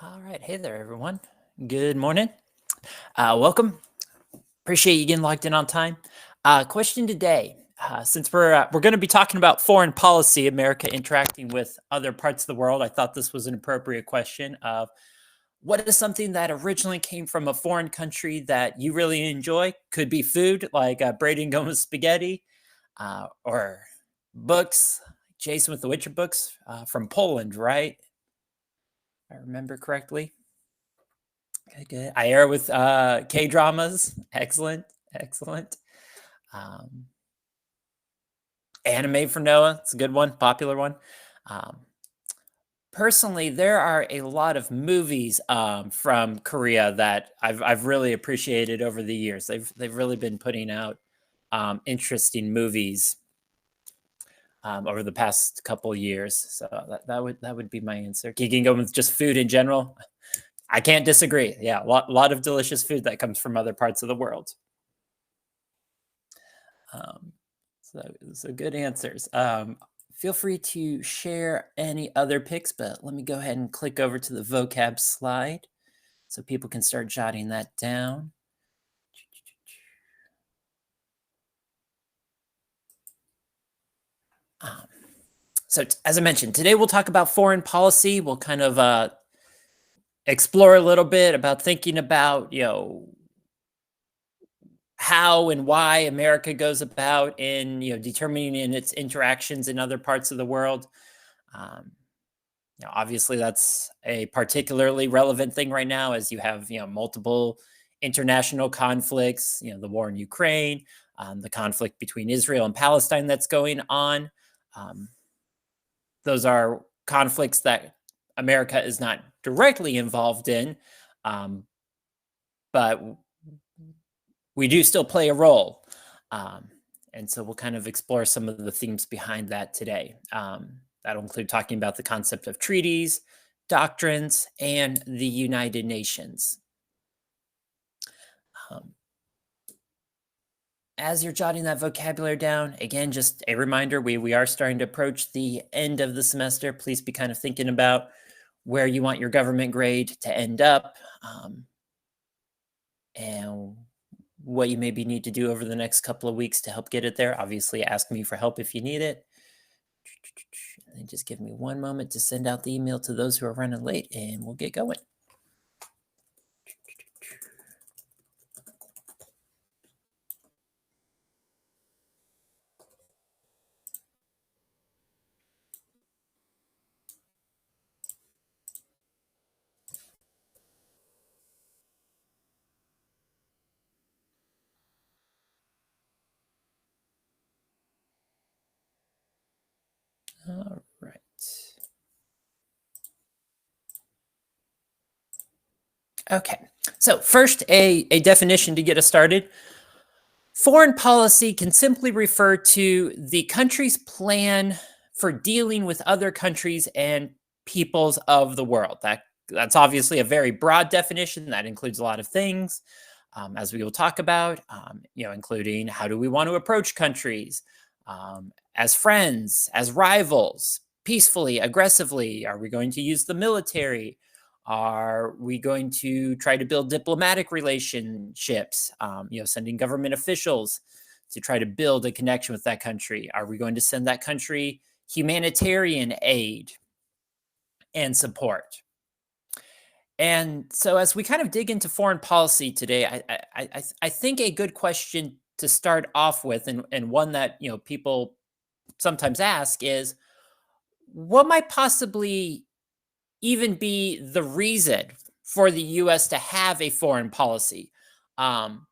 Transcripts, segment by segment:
All right. Hey there, everyone. Good morning. Welcome. Appreciate you getting logged in on time. Question today. Since we're going to be talking about foreign policy, America interacting with other parts of the world, I thought this was an appropriate question of what is something that originally came from a foreign country that you really enjoy? Could be food, like Brady and Gomez spaghetti, or books, Jason with the Witcher books from Poland, right? If I remember correctly. Good, good. I air with K dramas. Excellent, excellent. Um, Anime for Noah. It's a good one, popular one. Um, Personally, there are a lot of movies from Korea that I've really appreciated over the years. They've really been putting out interesting movies over the past couple years. So that would be my answer. You can go with just food in general. I can't disagree. Yeah, lot of delicious food that comes from other parts of the world. Um, so good answers. Feel free to share any other picks, but let me go ahead and click over to the vocab slide so people can start jotting that down. Um, as I mentioned, today we'll talk about foreign policy. We'll kind of explore a little bit about thinking about, how and why America goes about in, determining in its interactions in other parts of the world. Um, obviously, that's a particularly relevant thing right now, as you have multiple international conflicts. The war in Ukraine, the conflict between Israel and Palestine that's going on. Um, those are conflicts that America is not directly involved in, um, but we do still play a role. Um, and so we'll kind of explore some of the themes behind that today. That'll include talking about the concept of treaties, doctrines, and the United Nations. Um, as you're jotting that vocabulary down, again, just a reminder, we are starting to approach the end of the semester. Please be kind of thinking about where you want your government grade to end up, and what you maybe need to do over the next couple of weeks to help get it there. Obviously, ask me for help if you need it. And just give me one moment to send out the email to those who are running late, and we'll get going. All right. Okay. So first, a definition to get us started. Foreign policy can simply refer to the country's plan for dealing with other countries and peoples of the world. That's obviously a very broad definition that includes a lot of things, as we will talk about. Including how do we want to approach countries, as friends, as rivals, peacefully, aggressively? Are we going to use the military? Are we going to try to build diplomatic relationships? Sending government officials to try to build a connection with that country. Are we going to send that country humanitarian aid and support? And so, as we kind of dig into foreign policy today, I think a good question to start off with, and one that people sometimes ask, is what might possibly even be the reason for the U.S. to have a foreign policy? Um,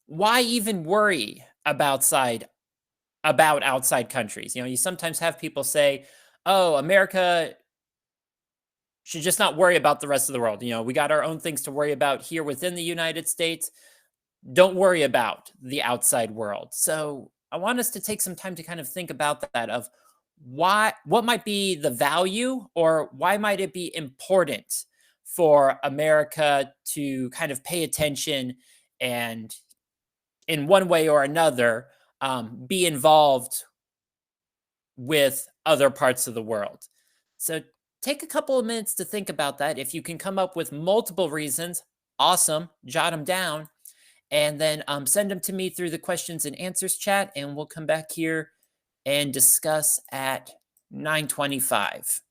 why even worry about outside countries? You sometimes have people say, "Oh, America should just not worry about the rest of the world. We got our own things to worry about here within the United States. Don't worry about the outside world." So I want us to take some time to kind of think about that, of what might be the value, or why might it be important for America to kind of pay attention and, in one way or another, be involved with other parts of the world. So Take a couple of minutes to think about that. If you can come up with multiple reasons, awesome, jot them down, and then send them to me through the questions and answers chat, and we'll come back here and discuss at 9:25.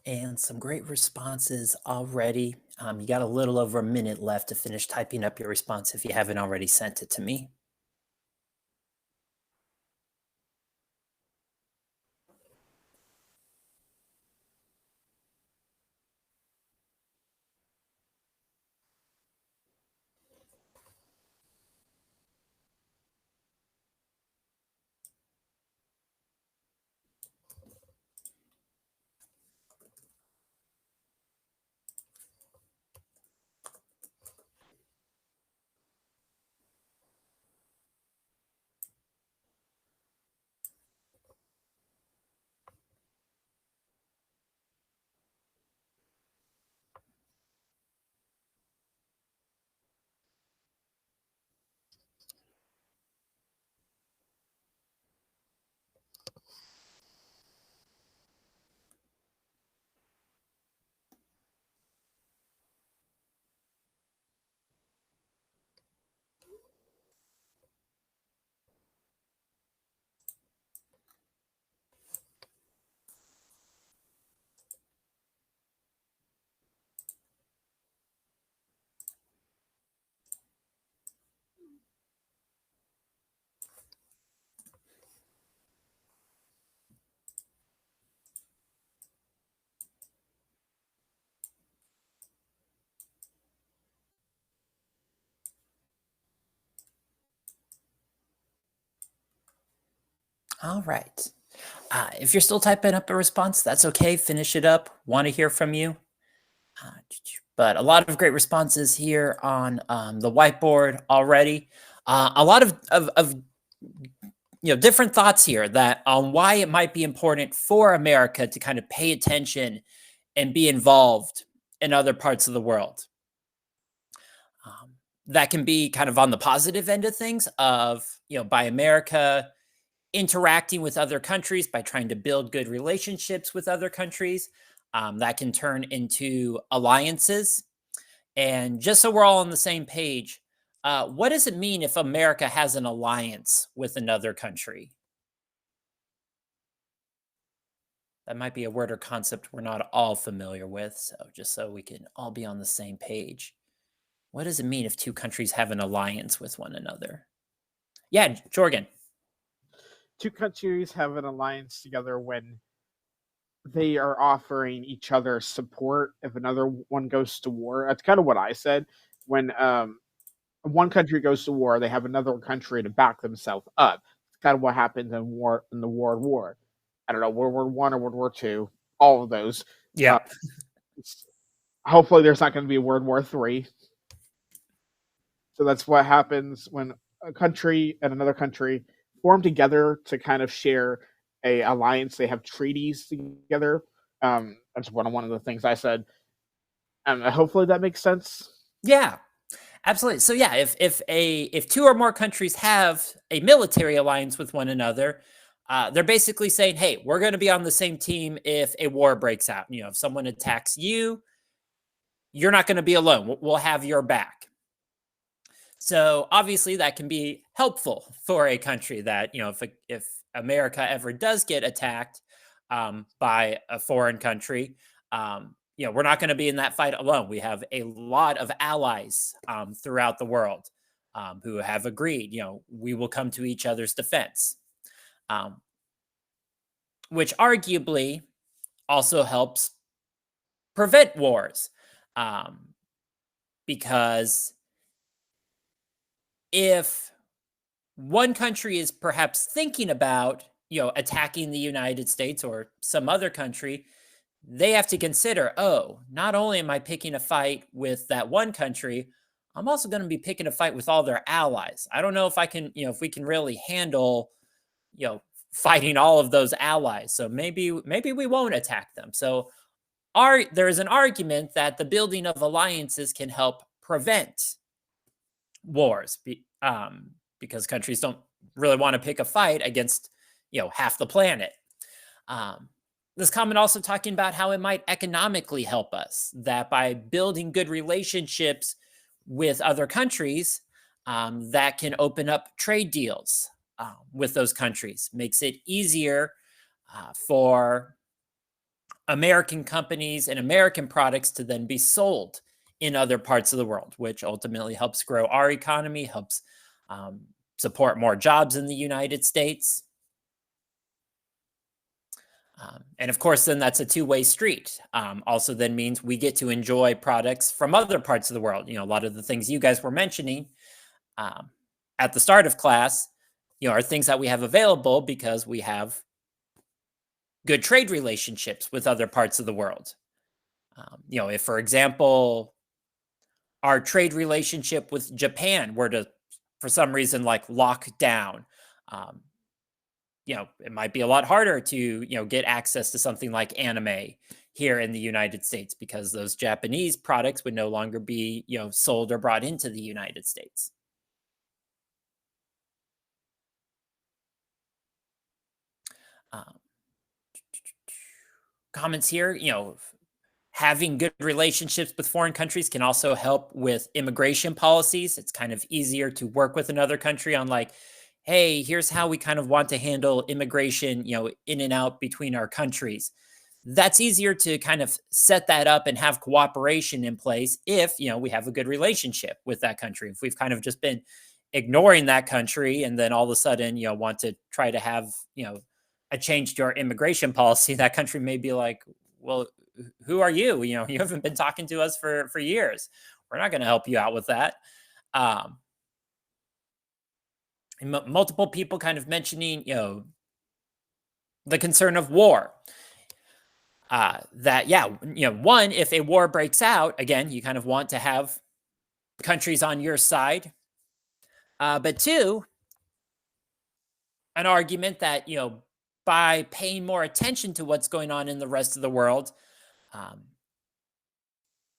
And some great responses already. You got a little over a minute left to finish typing up your response if you haven't already sent it to me. All right. If you're still typing up a response, that's okay. Finish it up. Want to hear from you. But a lot of great responses here on the whiteboard already. A lot of different thoughts here that on why it might be important for America to kind of pay attention and be involved in other parts of the world. That can be kind of on the positive end of things of, by America interacting with other countries by trying to build good relationships with other countries. That can turn into alliances. And just so we're all on the same page, what does it mean if America has an alliance with another country? That might be a word or concept we're not all familiar with. So just so we can all be on the same page. What does it mean if two countries have an alliance with one another? Yeah, Jorgen. Two countries have an alliance together when they are offering each other support if another one goes to war. That's kind of what I said. When one country goes to war, they have another country to back themselves up. It's kind of what happens in the World War. I don't know, World War One or World War Two, all of those. Yeah. Hopefully, there's not going to be a World War Three. So that's what happens when a country and another country form together to kind of share a alliance. They have treaties together. That's one of the things I said. And hopefully that makes sense. Yeah, absolutely. So yeah, if two or more countries have a military alliance with one another, they're basically saying, "Hey, we're going to be on the same team if a war breaks out. If someone attacks you, you're not going to be alone. We'll have your back." So obviously that can be helpful for a country that, if America ever does get attacked by a foreign country, we're not going to be in that fight alone. We have a lot of allies throughout the world who have agreed, we will come to each other's defense, which arguably also helps prevent wars because if one country is perhaps thinking about, attacking the United States or some other country, they have to consider, oh, not only am I picking a fight with that one country, I'm also going to be picking a fight with all their allies. I don't know if I can, if we can really handle, fighting all of those allies. So maybe we won't attack them. So there is an argument that the building of alliances can help prevent wars because countries don't really want to pick a fight against half the planet. This comment also talking about how it might economically help us, that by building good relationships with other countries, that can open up trade deals with those countries, makes it easier for American companies and American products to then be sold in other parts of the world, which ultimately helps grow our economy, helps support more jobs in the United States. And of course, then that's a two-way street. Also then means we get to enjoy products from other parts of the world. A lot of the things you guys were mentioning at the start of class, are things that we have available because we have good trade relationships with other parts of the world. If, for example, our trade relationship with Japan were to, for some reason, like lock down, it might be a lot harder to, get access to something like anime here in the United States because those Japanese products would no longer be, sold or brought into the United States. Comments here, having good relationships with foreign countries can also help with immigration policies. It's kind of easier to work with another country on like, hey, here's how we kind of want to handle immigration, in and out between our countries. That's easier to kind of set that up and have cooperation in place if, we have a good relationship with that country. If we've kind of just been ignoring that country and then all of a sudden, want to try to have, a change to our immigration policy, that country may be like, well, who are you? You haven't been talking to us for years. We're not going to help you out with that. And multiple people kind of mentioning, the concern of war. That, yeah, one, if a war breaks out, again, you kind of want to have countries on your side. But two, an argument that, by paying more attention to what's going on in the rest of the world, um,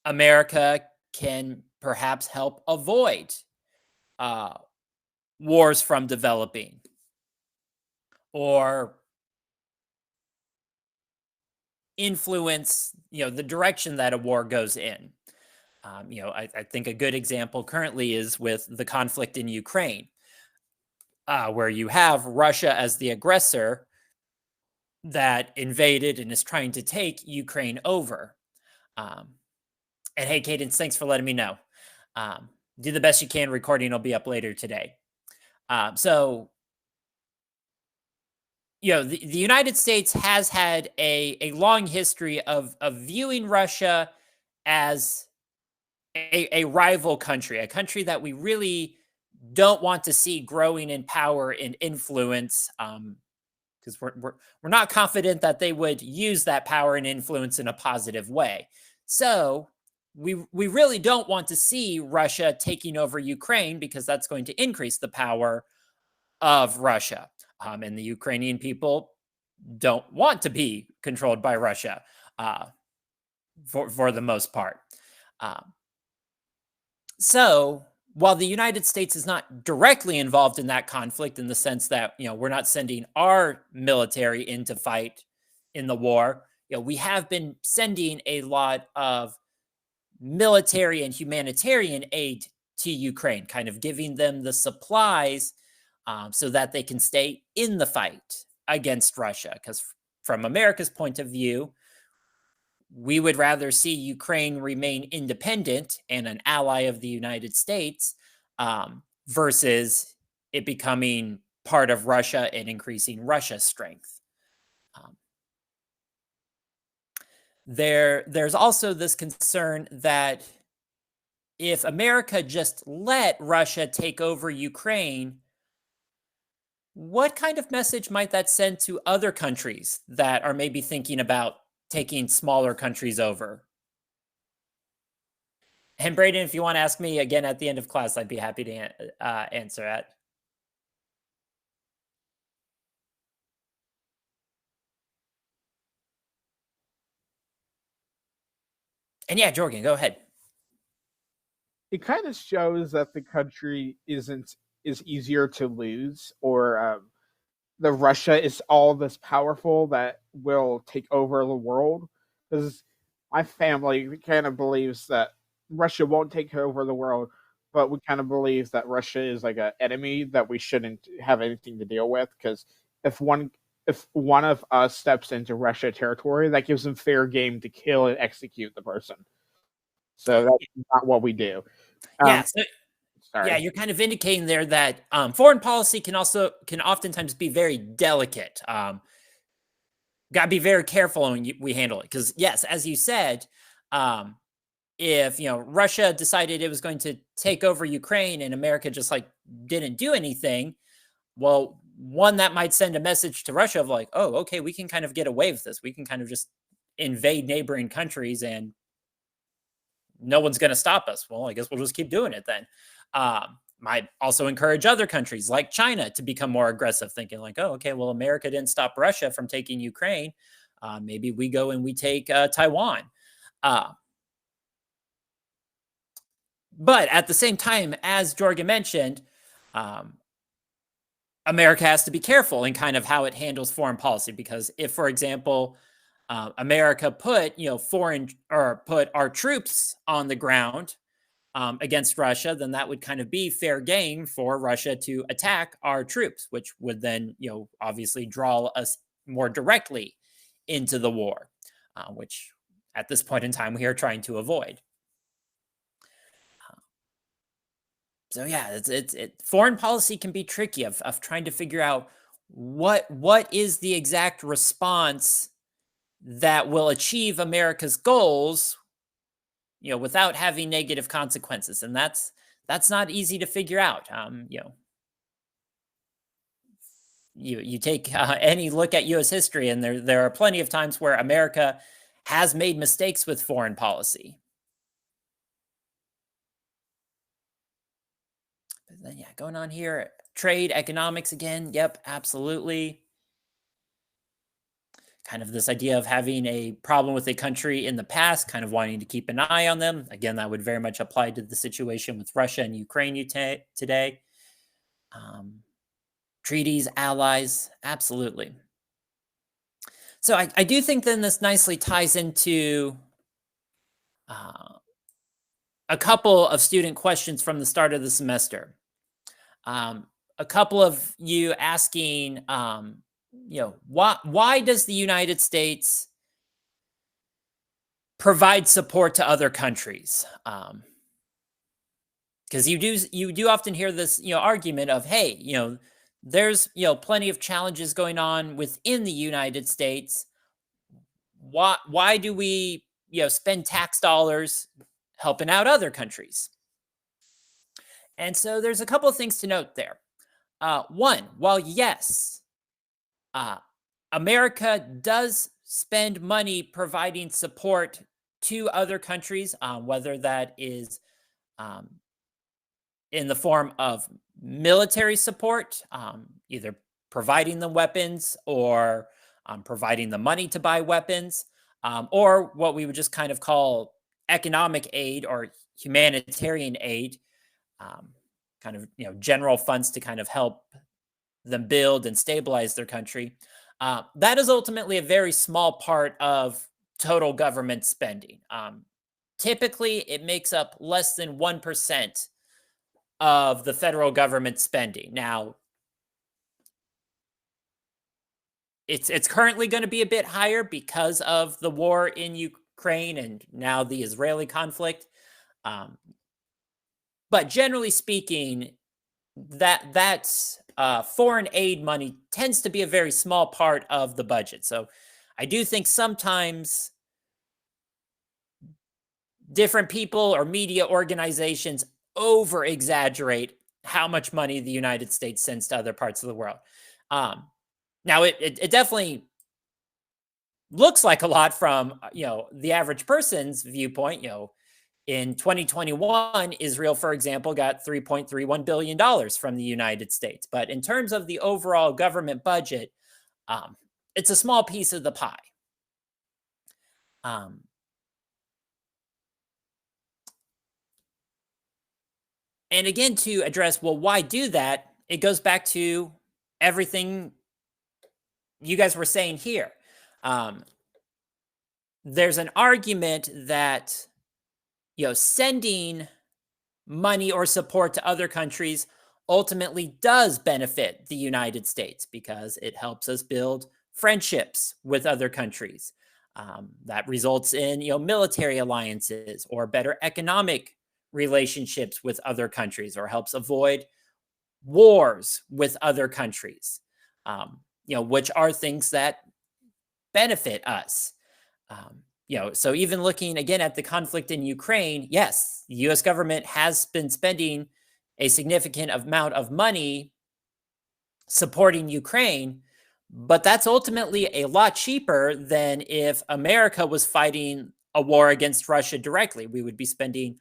America can perhaps help avoid uh, wars from developing, or influence, the direction that a war goes in. I think a good example currently is with the conflict in Ukraine, where you have Russia as the aggressor that invaded and is trying to take Ukraine over. Um, and hey, Cadence, thanks for letting me know. Do the best you can. Recording will be up later today. So, the United States has had a long history of viewing Russia as a rival country, a country that we really don't want to see growing in power and influence, because we're not confident that they would use that power and influence in a positive way. So we really don't want to see Russia taking over Ukraine, because that's going to increase the power of Russia. And the Ukrainian people don't want to be controlled by Russia, for the most part. So while the United States is not directly involved in that conflict, in the sense that, we're not sending our military in to fight in the war, we have been sending a lot of military and humanitarian aid to Ukraine, kind of giving them the supplies, so that they can stay in the fight against Russia. Because from America's point of view, we would rather see Ukraine remain independent and an ally of the United States, versus it becoming part of Russia and increasing Russia's strength. There's also this concern that if America just let Russia take over Ukraine, what kind of message might that send to other countries that are maybe thinking about taking smaller countries over? And Braden, if you want to ask me again at the end of class, I'd be happy to answer that. And yeah, Jorgen, go ahead. It kind of shows that the country is easier to lose, or the Russia is all this powerful that will take over the world. Because my family kind of believes that Russia won't take over the world, but we kind of believe that Russia is like an enemy that we shouldn't have anything to deal with. Because if one of us steps into Russia territory, that gives them fair game to kill and execute the person. So that's not what we do. Yeah, Um, so, sorry. yeah, you're kind of indicating there that foreign policy can oftentimes be very delicate. Got to be very careful when we handle it, because yes, as you said, if Russia decided it was going to take over Ukraine and America just like didn't do anything, well, one, that might send a message to Russia of like, oh, okay, we can kind of get away with this. We can kind of just invade neighboring countries and no one's going to stop us. Well, I guess we'll just keep doing it then. Might also encourage other countries like China to become more aggressive, thinking like, oh, okay, well, America didn't stop Russia from taking Ukraine. Maybe we go and we take Taiwan. But at the same time, as Jorgen mentioned, America has to be careful in kind of how it handles foreign policy, because if, for example, America put put our troops on the ground against Russia, then that would kind of be fair game for Russia to attack our troops, which would then obviously draw us more directly into the war, which at this point in time we are trying to avoid. So yeah, foreign policy can be tricky of trying to figure out what is the exact response that will achieve America's goals, without having negative consequences, and that's not easy to figure out. you take any look at U.S. history, and there are plenty of times where America has made mistakes with foreign policy. But then, yeah, going on here, trade, economics again. Yep, absolutely. Kind of this idea of having a problem with a country in the past, kind of wanting to keep an eye on them. Again, that would very much apply to the situation with Russia and Ukraine today. Treaties, allies, absolutely. So I do think then this nicely ties into a couple of student questions from the start of the semester. A couple of you asking, why does the United States provide support to other countries? Because you do often hear this argument of, hey, there's plenty of challenges going on within the United States. Why do we spend tax dollars helping out other countries? And so there's a couple of things to note there. One, while yes, America does spend money providing support to other countries, whether that is in the form of military support, either providing them weapons or providing the money to buy weapons, or what we would just kind of call economic aid or humanitarian aid, kind of general funds to kind of help them build and stabilize their country. That is ultimately a very small part of total government spending. Typically, it makes up less than 1% of the federal government spending. Now, it's currently going to be a bit higher because of the war in Ukraine and now the Israeli conflict. But generally speaking, that foreign aid money tends to be a very small part of the budget. So I do think sometimes different people or media organizations over exaggerate how much money the United States sends to other parts of the world. Now it definitely looks like a lot from the average person's viewpoint. In 2021, Israel, for example, got $3.31 billion from the United States. But in terms of the overall government budget, it's a small piece of the pie. And again, to address, well, why do that? It goes back to everything you guys were saying here. There's an argument that sending money or support to other countries ultimately does benefit the United States because it helps us build friendships with other countries. That results in military alliances or better economic relationships with other countries, or helps avoid wars with other countries. Which are things that benefit us. So even looking again at the conflict in Ukraine, yes, the US government has been spending a significant amount of money supporting Ukraine, but that's ultimately a lot cheaper than if America was fighting a war against Russia directly. We would be spending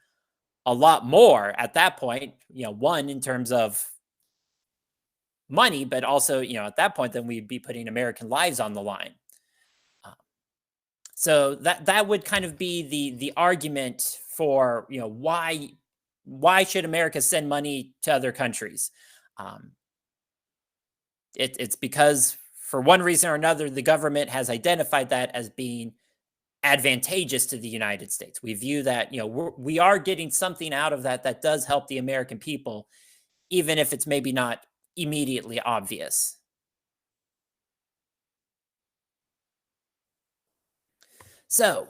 a lot more at that point, one, in terms of money, but also, at that point, then we'd be putting American lives on the line. So that would kind of be the argument for why should America send money to other countries? It's because for one reason or another, the government has identified that as being advantageous to the United States. We view that we are getting something out of that does help the American people, even if it's maybe not immediately obvious. So,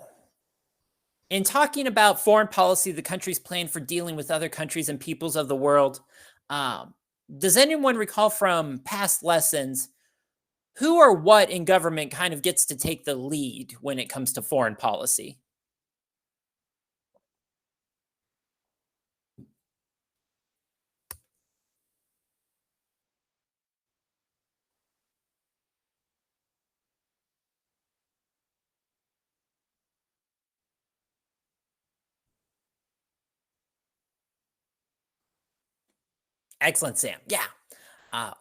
in talking about foreign policy, the country's plan for dealing with other countries and peoples of the world, does anyone recall from past lessons who or what in government kind of gets to take the lead when it comes to foreign policy? Excellent, Sam. Yeah.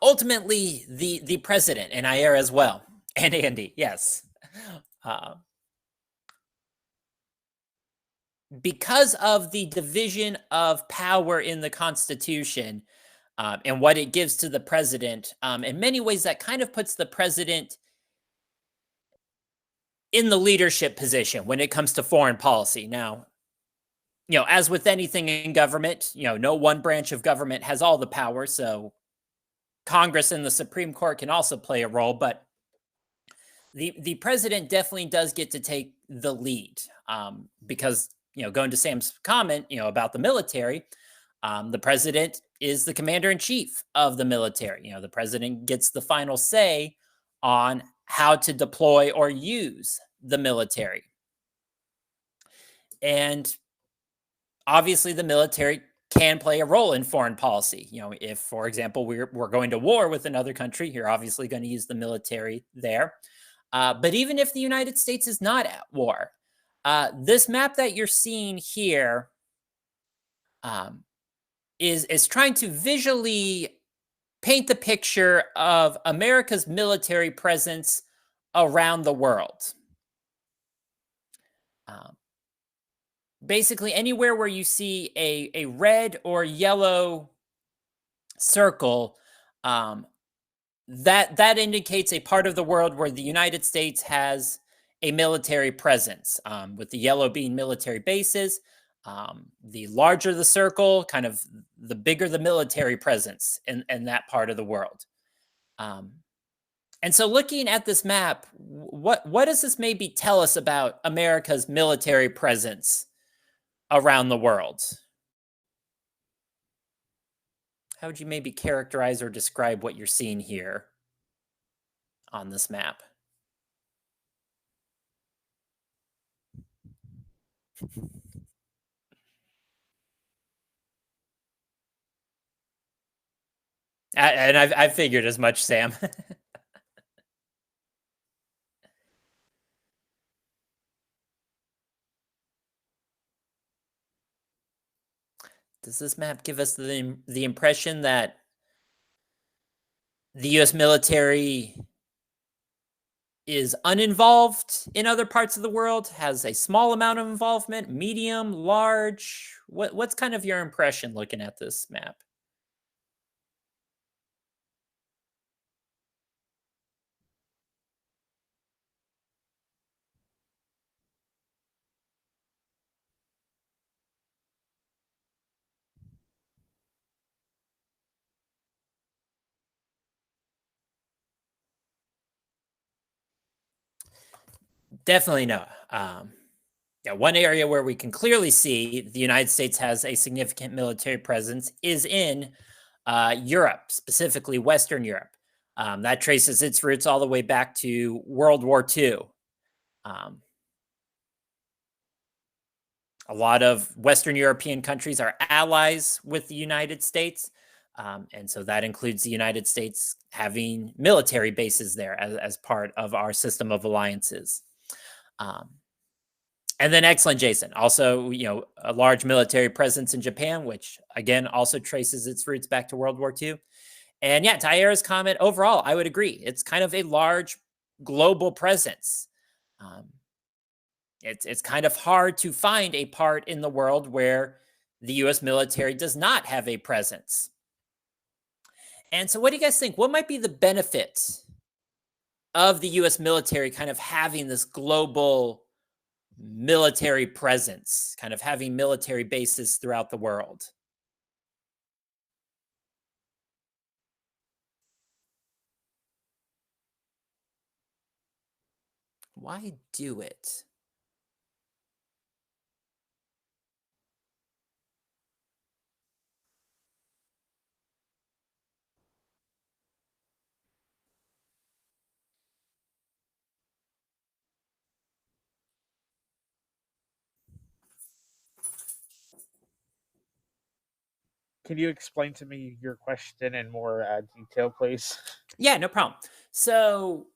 Ultimately, the president and Ayer as well, and Andy, yes. Uh, because of the division of power in the Constitution and what it gives to the president, in many ways, that kind of puts the president in the leadership position when it comes to foreign policy. Now, as with anything in government, no one branch of government has all the power. So Congress and the Supreme Court can also play a role, but the president definitely does get to take the lead because, going to Sam's comment, about the military, the president is the commander in chief of the military. The president gets the final say on how to deploy or use the military. And obviously, the military can play a role in foreign policy. If, for example, we're going to war with another country, you're obviously going to use the military there. But even if the United States is not at war, this map that you're seeing here is trying to visually paint the picture of America's military presence around the world. Basically, anywhere where you see a red or yellow circle, that indicates a part of the world where the United States has a military presence, with the yellow being military bases. The larger the circle, kind of the bigger the military presence in that part of the world. And so looking at this map, what does this maybe tell us about America's military presence around the world? How would you maybe characterize or describe what you're seeing here on this map? And I've figured as much, Sam. Does this map give us the impression that the U.S. military is uninvolved in other parts of the world, has a small amount of involvement, medium, large? What's kind of your impression looking at this map? Definitely no. One area where we can clearly see the United States has a significant military presence is in Europe, specifically Western Europe. That traces its roots all the way back to World War II. A lot of Western European countries are allies with the United States. And so that includes the United States having military bases there as part of our system of alliances. And then excellent, Jason. Also, a large military presence in Japan, which again also traces its roots back to World War II. And yeah, Tyra's comment overall, I would agree. It's kind of a large global presence. It's kind of hard to find a part in the world where the U.S. military does not have a presence. And so, what do you guys think? What might be the benefits of the U.S. military kind of having this global military presence, kind of having military bases throughout the world? Why do it? Can you explain to me your question in more detail, please? Yeah, no problem. So,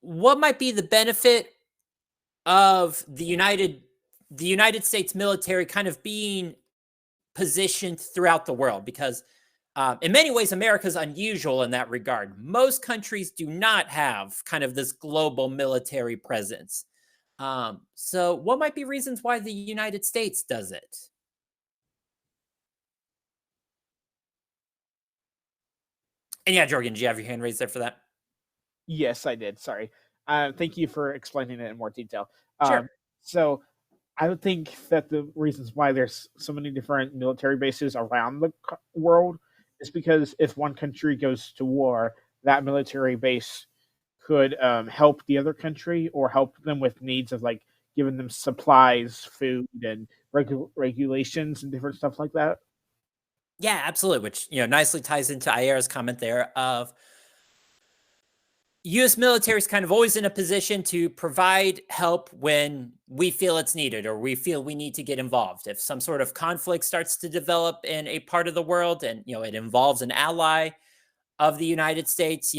what might be the benefit of the United States military kind of being positioned throughout the world? Because In many ways, America's unusual in that regard. Most countries do not have kind of this global military presence. So, what might be reasons why the United States does it? And yeah, Jorgen, do you have your hand raised there for that? Yes, I did. Sorry. Thank you for explaining it in more detail. Sure. So I would think that the reasons why there's so many different military bases around the world is because if one country goes to war, that military base could help the other country or help them with needs of like giving them supplies, food, and regulations and different stuff like that. Yeah, absolutely. Which nicely ties into Ayera's comment there of U.S. military is kind of always in a position to provide help when we feel it's needed or we feel we need to get involved. If some sort of conflict starts to develop in a part of the world and it involves an ally of the United States,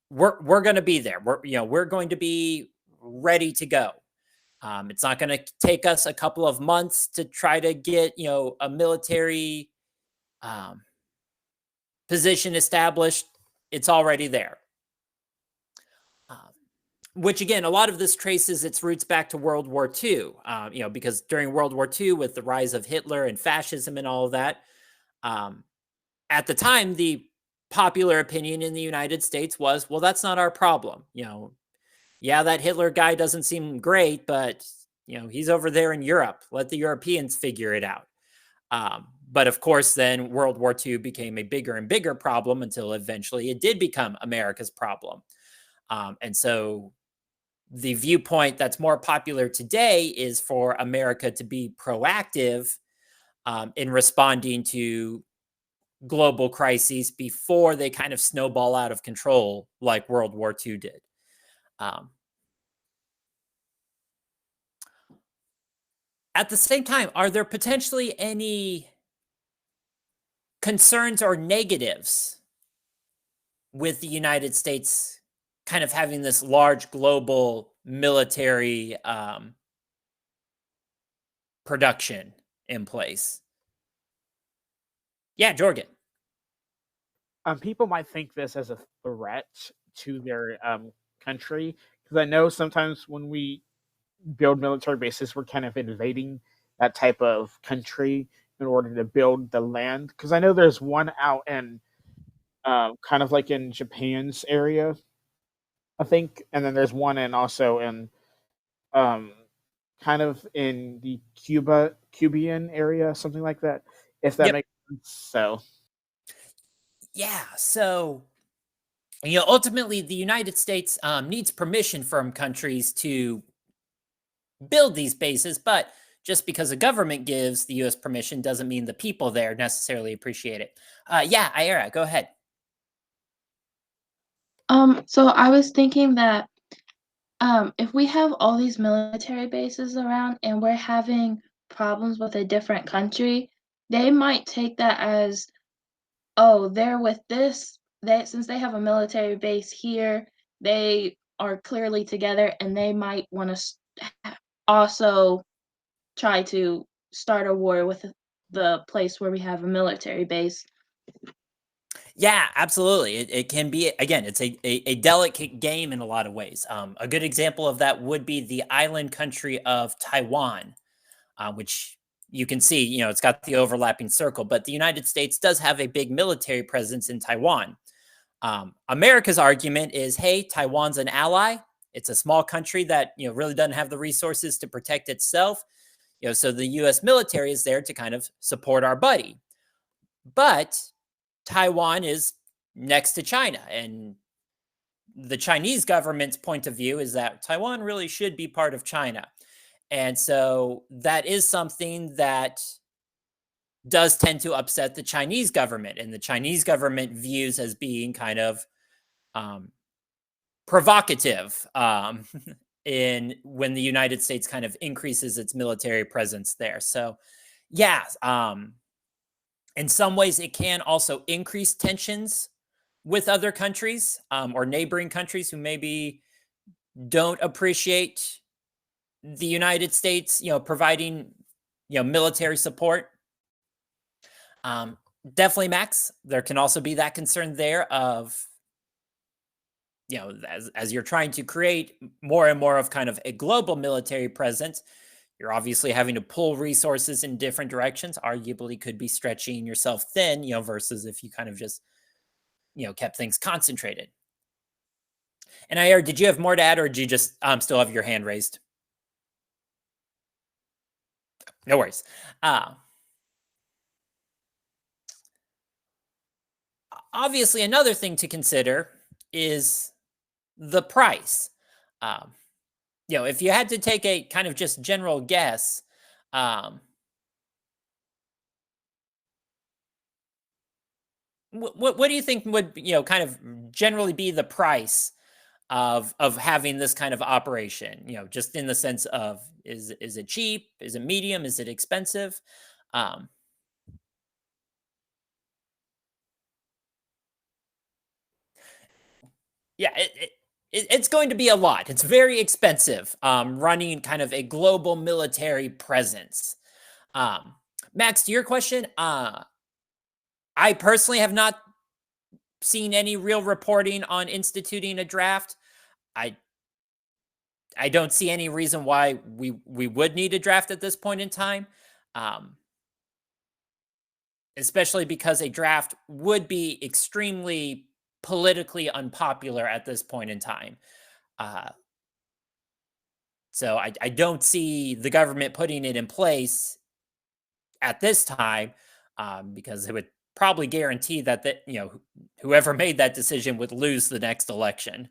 we're going to be there. We're going to be ready to go. It's not going to take us a couple of months to try to get a military um, position established. It's already there. Um, which again, a lot of this traces its roots back to World War II. Because during World War II, with the rise of Hitler and fascism and all of that, um, at the time, the popular opinion in the United States was, well, that's not our problem. Yeah, that Hitler guy doesn't seem great, but he's over there in Europe. Let the Europeans figure it out. But of course, then World War II became a bigger and bigger problem until eventually it did become America's problem. And so the viewpoint that's more popular today is for America to be proactive in responding to global crises before they kind of snowball out of control like World War II did. Um, at the same time, are there potentially any concerns or negatives with the United States kind of having this large global military production in place? Yeah, Jorgen. People might think this as a threat to their country because I know sometimes when we build military bases, we're kind of invading that type of country in order to build the land. Because I know there's one out in kind of like in Japan's area, I think, and then there's one in also in um, kind of in the Cuban area, something like that. If that Yep. makes sense. So Yeah. So, ultimately, the United States needs permission from countries to build these bases, but just because a government gives the U.S. permission doesn't mean the people there necessarily appreciate it. Yeah, Ira, go ahead. So I was thinking that if we have all these military bases around and we're having problems with a different country, they might take that as, oh, they're with this, that since they have a military base here, they are clearly together and they might want to also try to start a war with the place where we have a military base. Yeah, absolutely. It can be, again, it's a delicate game in a lot of ways. A good example of that would be the island country of Taiwan, which you can see, it's got the overlapping circle, but the United States does have a big military presence in Taiwan. America's argument is, hey, Taiwan's an ally. It's a small country that, really doesn't have the resources to protect itself. So the US military is there to kind of support our buddy. But Taiwan is next to China. And the Chinese government's point of view is that Taiwan really should be part of China. And so that is something that does tend to upset the Chinese government. And the Chinese government views as being kind of provocative in when the United States kind of increases its military presence there. So, yeah, in some ways, it can also increase tensions with other countries or neighboring countries who maybe don't appreciate the United States, providing, military support. definitely, Max. There can also be that concern there of, as you're trying to create more and more of kind of a global military presence, you're obviously having to pull resources in different directions. Arguably, could be stretching yourself thin, versus if you kind of just, kept things concentrated. And I heard, did you have more to add, or did you just still have your hand raised? No worries. Obviously, another thing to consider is the price. Um, if you had to take a kind of just general guess, um, what do you think would, kind of generally be the price of having this kind of operation? Just in the sense of, is it cheap? Is it medium? Is it expensive? Um, yeah, it's going to be a lot. It's very expensive, running kind of a global military presence. Um, Max, to your question, I personally have not seen any real reporting on instituting a draft. I I don't see any reason why we would need a draft at this point in time, um, especially because a draft would be extremely politically unpopular at this point in time. Uh, so I don't see the government putting it in place at this time, because it would probably guarantee that whoever made that decision would lose the next election.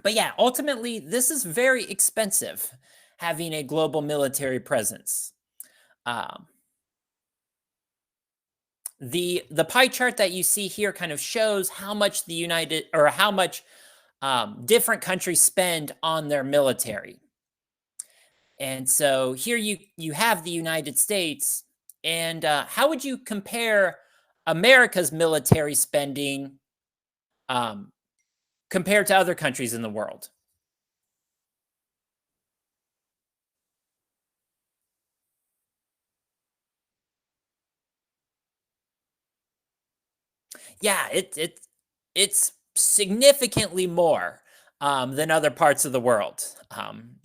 But yeah, ultimately, this is very expensive, having a global military presence. Um, the pie chart that you see here kind of shows how much how much different countries spend on their military. And so here you have the United States, and how would you compare America's military spending, um, compared to other countries in the world? Yeah, it's significantly more, than other parts of the world.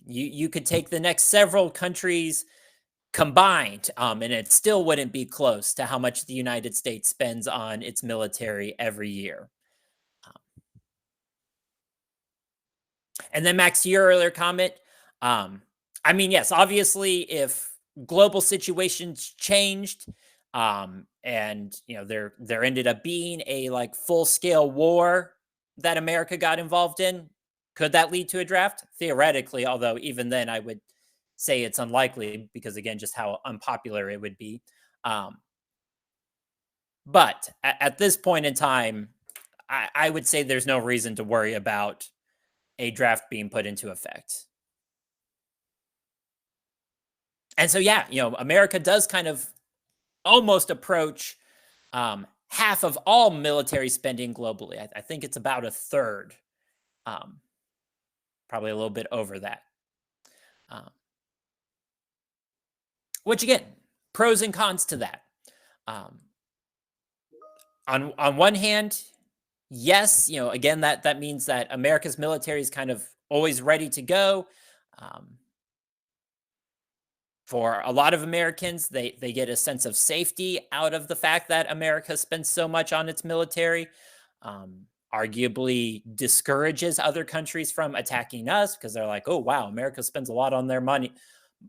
You could take the next several countries combined, and it still wouldn't be close to how much the United States spends on its military every year. Um, and then, Max, to your earlier comment, um, I mean, yes, obviously, if global situations changed, and there ended up being a like full scale war that America got involved in, could that lead to a draft? Theoretically, although even then, I would say it's unlikely because again, just how unpopular it would be. Um, but at this point in time, I would say there's no reason to worry about a draft being put into effect. And so, yeah, America does kind of almost approach, half of all military spending globally. I think it's about a third, um, probably a little bit over that. Um, which again, pros and cons to that. Um, on one hand, yes, again, that means that America's military is kind of always ready to go. Um, for a lot of Americans, they get a sense of safety out of the fact that America spends so much on its military. Arguably discourages other countries from attacking us because they're like, oh wow, America spends a lot on their money,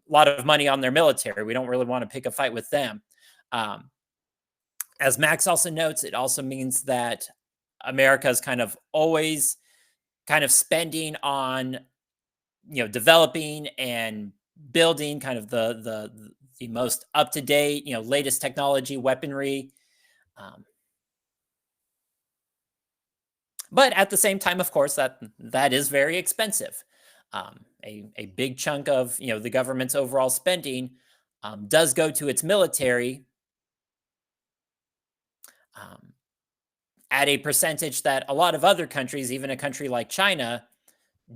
a lot of money on their military. We don't really want to pick a fight with them. Um, as Max also notes, it also means that America is kind of always kind of spending on developing and building kind of the most up to date latest technology weaponry, um, but at the same time, of course, that is very expensive. A big chunk of the government's overall spending, does go to its military, um, at a percentage that a lot of other countries, even a country like China,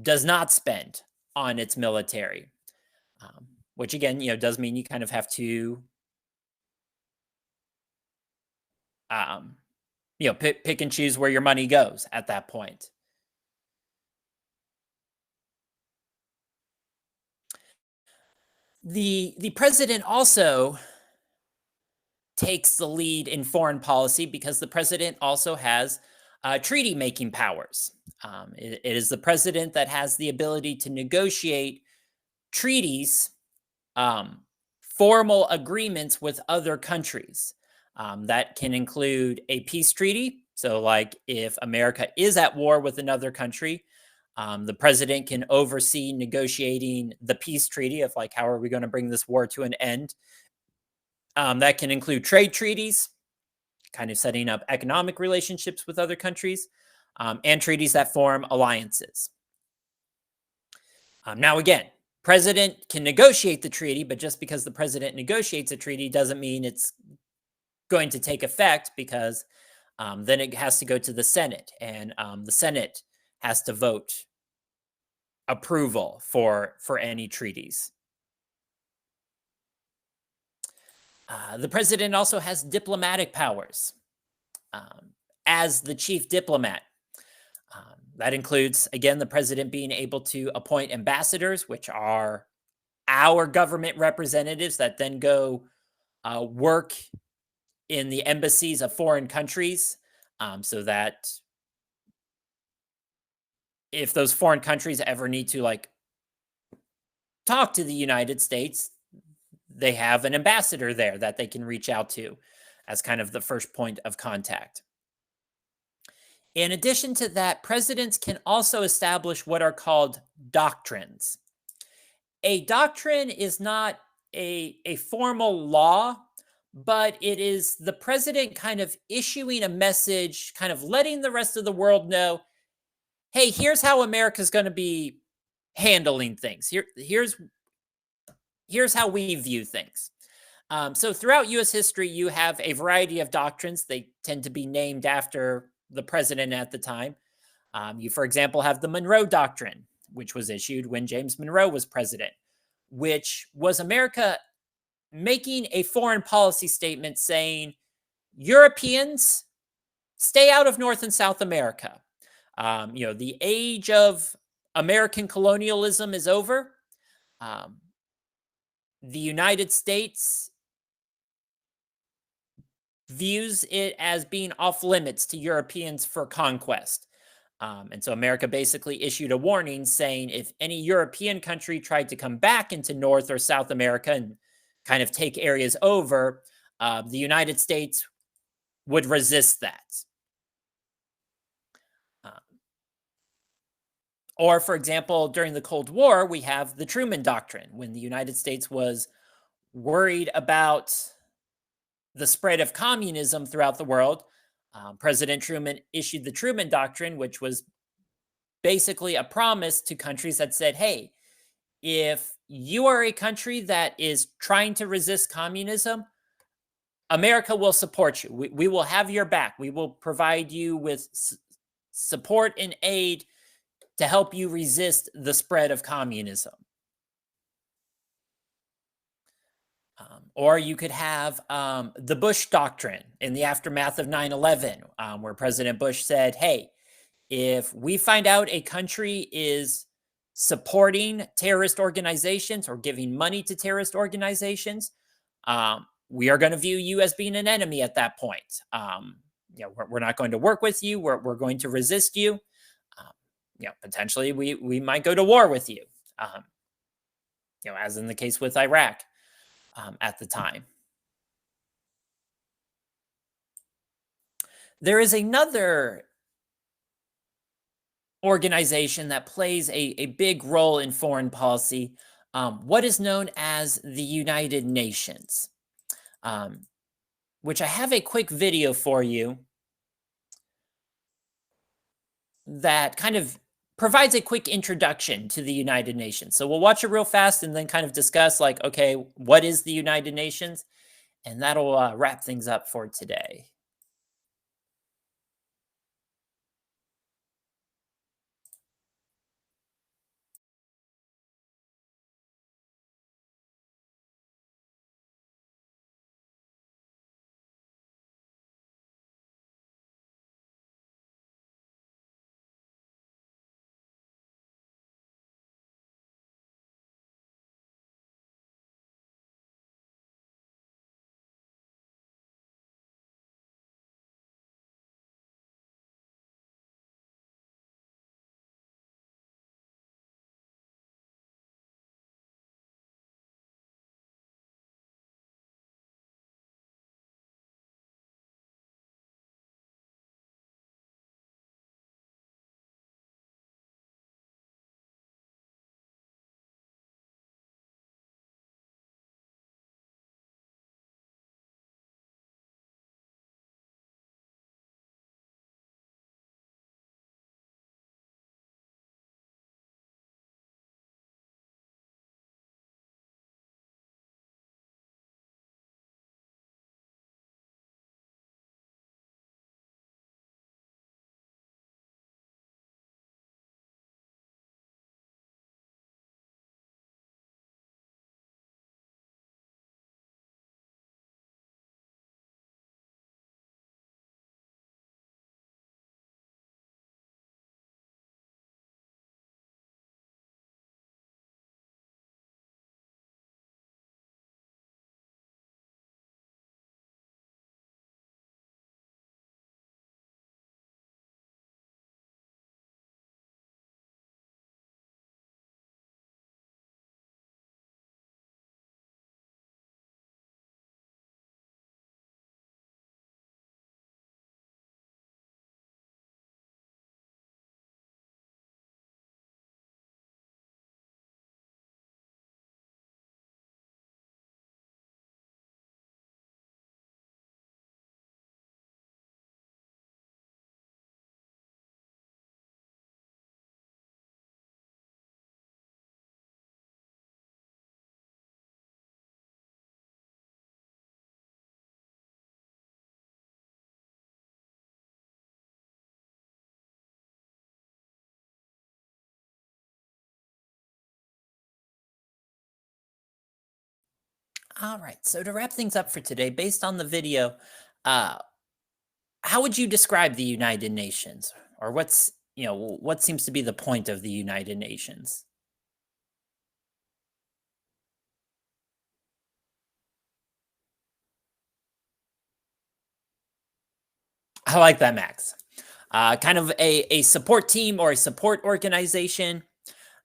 does not spend on its military. Which again, does mean you kind of have to um, pick and choose where your money goes at that point. The president also takes the lead in foreign policy because the president also has treaty making powers. It is the president that has the ability to negotiate treaties, um, formal agreements with other countries. That can include a peace treaty. So, like if America is at war with another country, the president can oversee negotiating the peace treaty of like, how are we going to bring this war to an end? That can include trade treaties, kind of setting up economic relationships with other countries, and treaties that form alliances. Now, again, president can negotiate the treaty, but just because the president negotiates a treaty doesn't mean it's going to take effect, because then it has to go to the Senate, and the Senate has to vote approval for any treaties. The president also has diplomatic powers as the chief diplomat. That includes, again, the president being able to appoint ambassadors, which are our government representatives that then go work in the embassies of foreign countries, so that if those foreign countries ever need to like talk to the United States, they have an ambassador there that they can reach out to as kind of the first point of contact. In addition to that, presidents can also establish what are called doctrines. A doctrine is not a formal law, but it is the president kind of issuing a message, kind of letting the rest of the world know, hey, here's how America's going to be handling things. Here's how we view things. So throughout U.S. history, you have a variety of doctrines. They tend to be named after the president at the time. You, for example, have the Monroe Doctrine, which was issued when James Monroe was president, which was America making a foreign policy statement saying, Europeans, stay out of North and South America. The age of American colonialism is over. The United States views it as being off limits to Europeans for conquest. And so America basically issued a warning saying if any European country tried to come back into North or South America and kind of take areas over, the United States would resist that. Or, for example, during the Cold War, we have the Truman Doctrine, when the United States was worried about the spread of communism throughout the world. President Truman issued the Truman Doctrine, which was basically a promise to countries that said, hey, if you are a country that is trying to resist communism, America will support you. We will have your back. We will provide you with support and aid to help you resist the spread of communism. Or you could have the Bush Doctrine in the aftermath of 9/11, where President Bush said, hey, if we find out a country is supporting terrorist organizations or giving money to terrorist organizations, we are going to view you as being an enemy at that point. We're not going to work with you. We're going to resist you. Potentially we might go to war with you, as in the case with Iraq at the time. There is another organization that plays a big role in foreign policy, what is known as the United Nations, which I have a quick video for you that kind of provides a quick introduction to the United Nations. So we'll watch it real fast and then kind of discuss like, okay, what is the United Nations? And that'll wrap things up for today. All right. So to wrap things up for today, based on the video, uh, how would you describe the United Nations, or what seems to be the point of the United Nations? I like that, Max. Kind of a support team or a support organization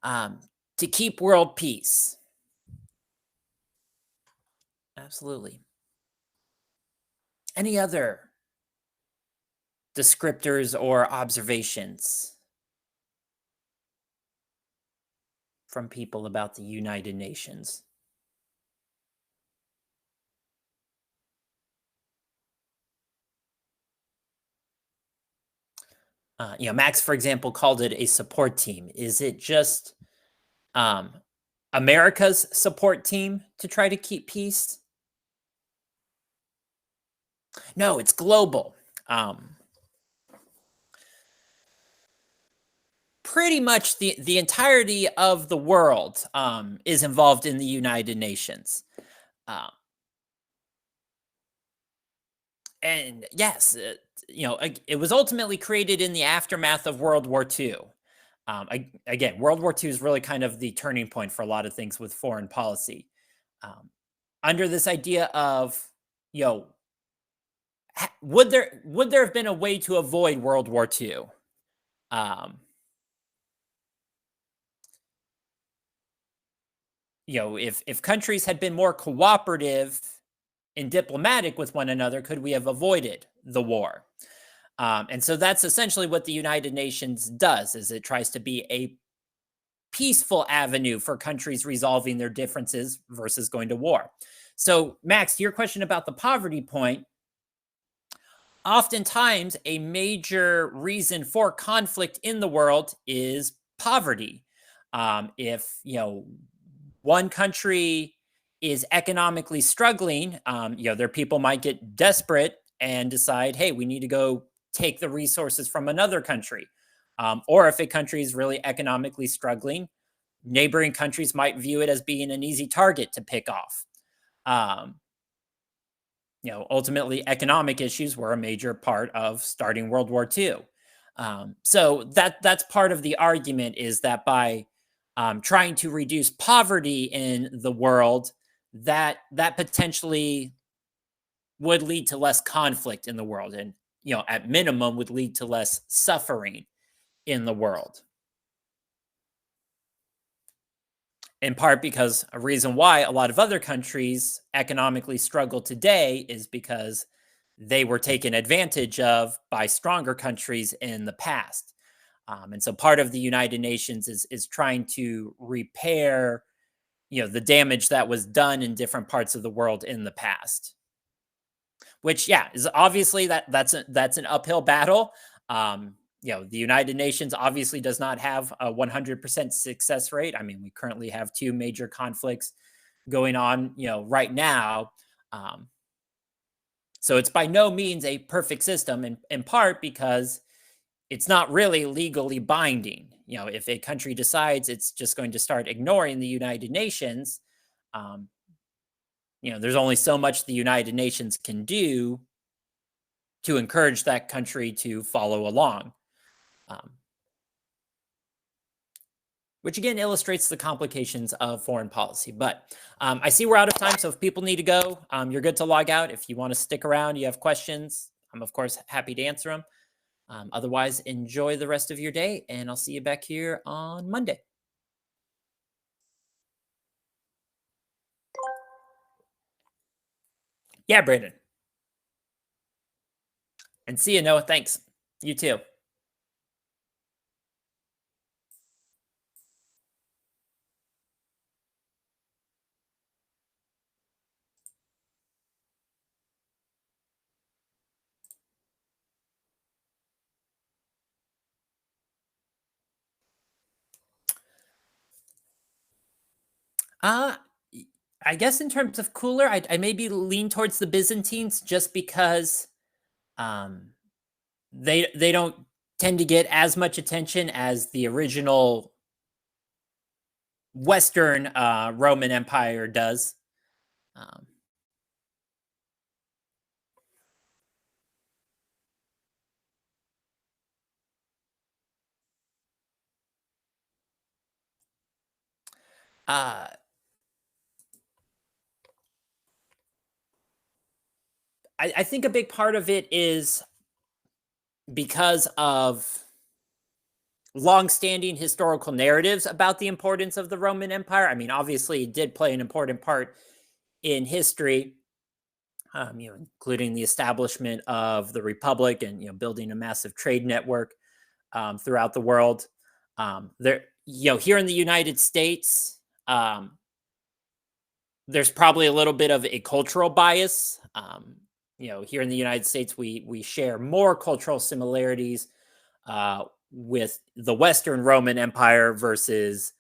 um, to keep world peace. Absolutely. Any other descriptors or observations from people about the United Nations? Max, for example, called it a support team. Is it just um, America's support team to try to keep peace? No, it's global. Um, Pretty much the entirety of the world is involved in the United Nations. Um, and yes, it was ultimately created in the aftermath of World War II. Again, World War II is really kind of the turning point for a lot of things with foreign policy. Um, Under this idea of, you know, would there have been a way to avoid World War II? Um, if countries had been more cooperative and diplomatic with one another, could we have avoided the war? And so that's essentially what the United Nations does, is it tries to be a peaceful avenue for countries resolving their differences versus going to war. So, Max, to your question about the poverty point, oftentimes a major reason for conflict in the world is poverty. If one country is economically struggling, their people might get desperate and decide, hey, we need to go take the resources from another country. Or if a country is really economically struggling, neighboring countries might view it as being an easy target to pick off. Um, Ultimately, economic issues were a major part of starting World War II. So that's part of the argument, is that by trying to reduce poverty in the world, that potentially would lead to less conflict in the world, and at minimum would lead to less suffering in the world. In part because a reason why a lot of other countries economically struggle today is because they were taken advantage of by stronger countries in the past. And so part of the United Nations is trying to repair, the damage that was done in different parts of the world in the past. Which, yeah, is obviously that's an uphill battle. The United Nations obviously does not have a 100% success rate. I mean, we currently have two major conflicts going on, right now. So it's by no means a perfect system, in part because it's not really legally binding. If a country decides it's just going to start ignoring the United Nations, um, there's only so much the United Nations can do to encourage that country to follow along. Which again illustrates the complications of foreign policy. But I see we're out of time, so if people need to go, you're good to log out. If you want to stick around, you have questions, I'm of course happy to answer them. Otherwise, enjoy the rest of your day, and I'll see you back here on Monday. Yeah, Brandon. And see you, Noah. Thanks. You too. Uh, I guess in terms of cooler, I maybe lean towards the Byzantines, just because um, they don't tend to get as much attention as the original Western Roman Empire does. Um, uh, I think a big part of it is because of long-standing historical narratives about the importance of the Roman Empire. I mean, obviously, it did play an important part in history, including the establishment of the Republic and building a massive trade network throughout the world. Here in the United States, there's probably a little bit of a cultural bias. Here in the United States, we share more cultural similarities with the Western Roman Empire versus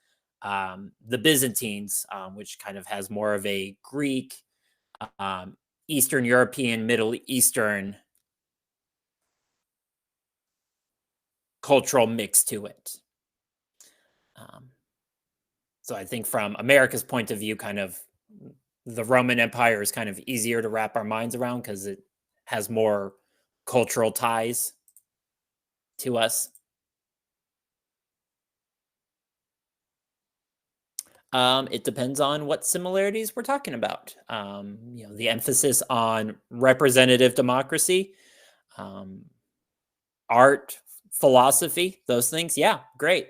the Byzantines, which kind of has more of a Greek, Eastern European, Middle Eastern cultural mix to it. So I think from America's point of view, kind of the Roman Empire is kind of easier to wrap our minds around because it has more cultural ties to us. It depends on what similarities we're talking about. The emphasis on representative democracy, art, philosophy, those things. Yeah, great.